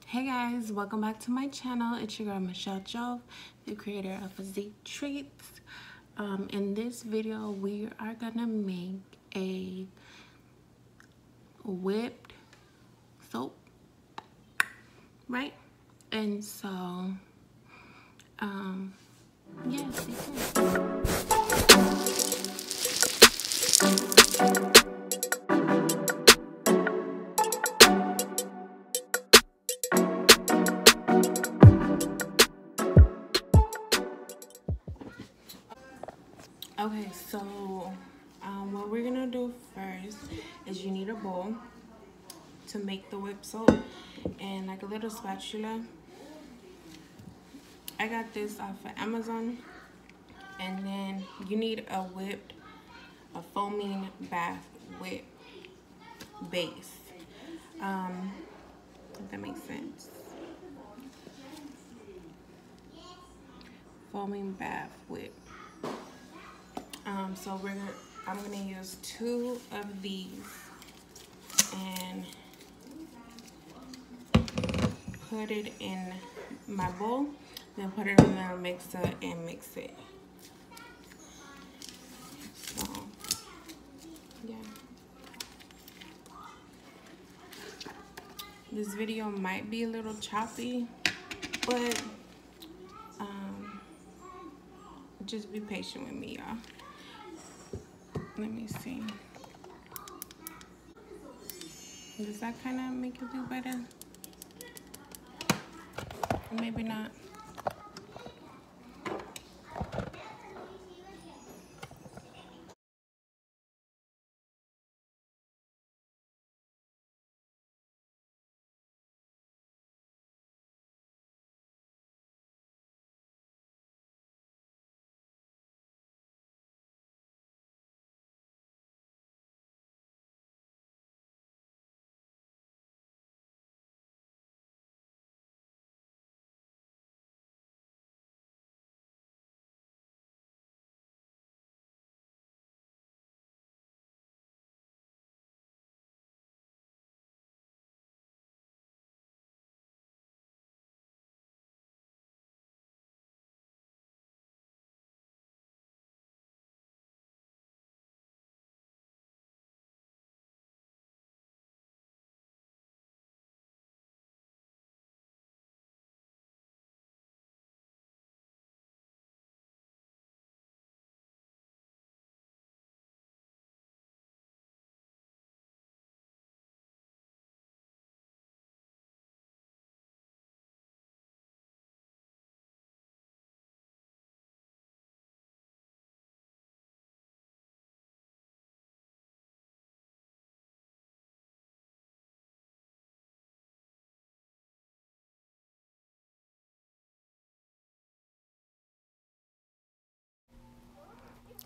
Hey guys, welcome back to my channel. It's your girl Michelle Jove, the creator of Physique Treats. In this video, we are gonna make a whipped soap, right? And so, yeah, stay tuned. Okay, so what we're gonna do first is you need a bowl to make the whipped soap and like a little spatula. I got this off of Amazon. And then you need a foaming bath whip base. If that makes sense. Foaming bath whip. So I'm gonna use 2 of these and put it in my bowl. Then put it in the mixer and mix it. So yeah. This video might be a little choppy, but just be patient with me, y'all. Let me see. Does that kind of make you feel better? Or maybe not.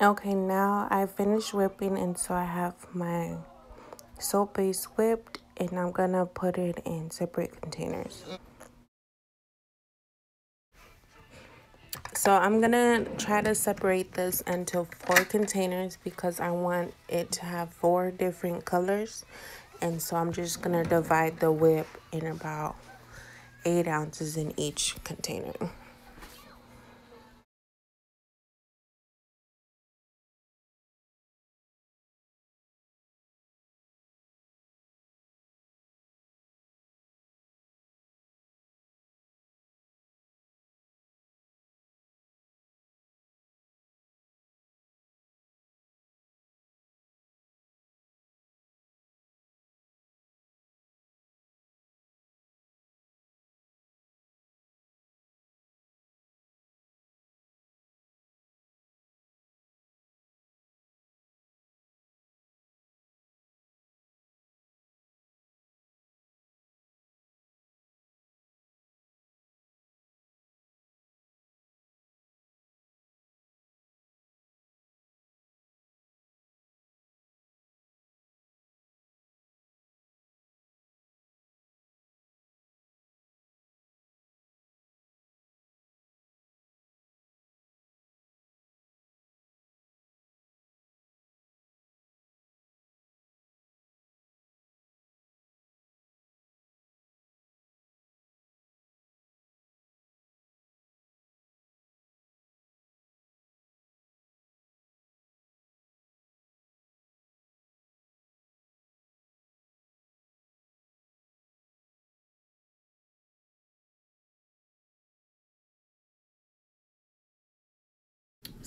Okay, now I finished whipping, and so I have my soap base whipped, and I'm gonna put it in separate containers. So I'm gonna try to separate this into 4 containers because I want it to have 4 different colors. And so I'm just gonna divide the whip in about 8 ounces in each container.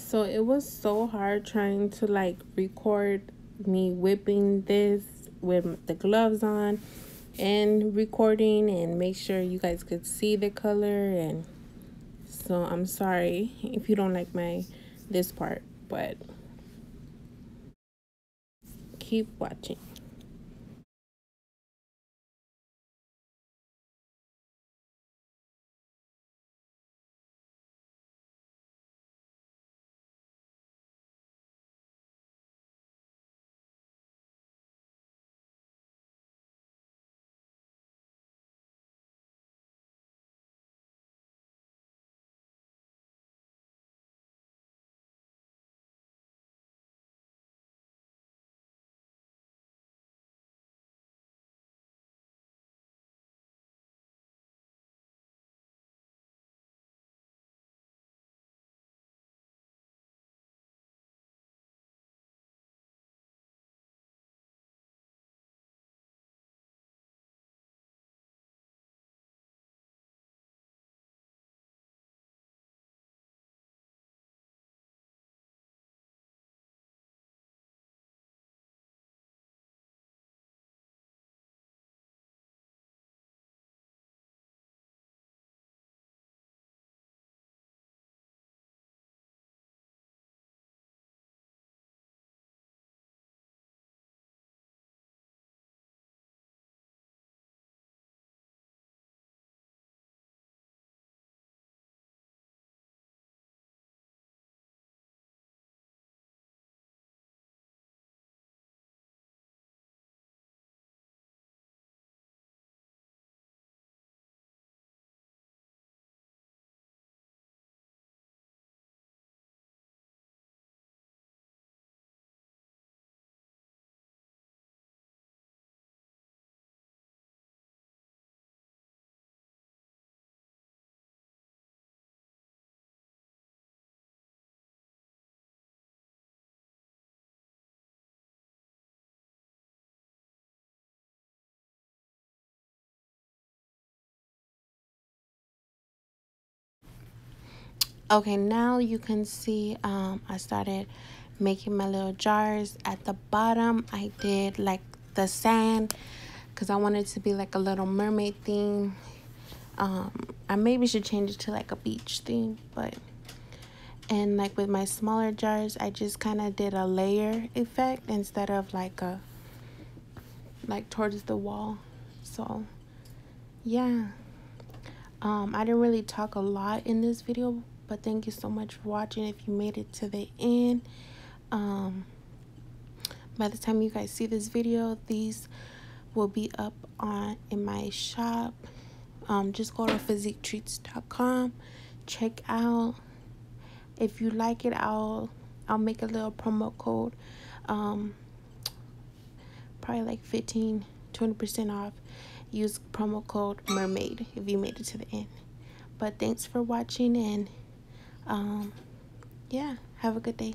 So it was so hard trying to like record me whipping this with the gloves on and recording and make sure you guys could see the color. And so I'm sorry if you don't like my this part, but keep watching. Okay, now you can see I started making my little jars. At the bottom I did like the sand because I wanted it to be like a little mermaid theme. I maybe should change it to like a beach theme, but and like with my smaller jars I just kind of did a layer effect instead of like a like towards the wall. So yeah, I didn't really talk a lot in this video, but thank you so much for watching. If you made it to the end, by the time you guys see this video, these will be up on in my shop. Just go to physiquetreats.com, check out. If you like it, I'll make a little promo code, probably like 15-20% off. Use promo code Mermaid if you made it to the end. But thanks for watching, and yeah, have a good day.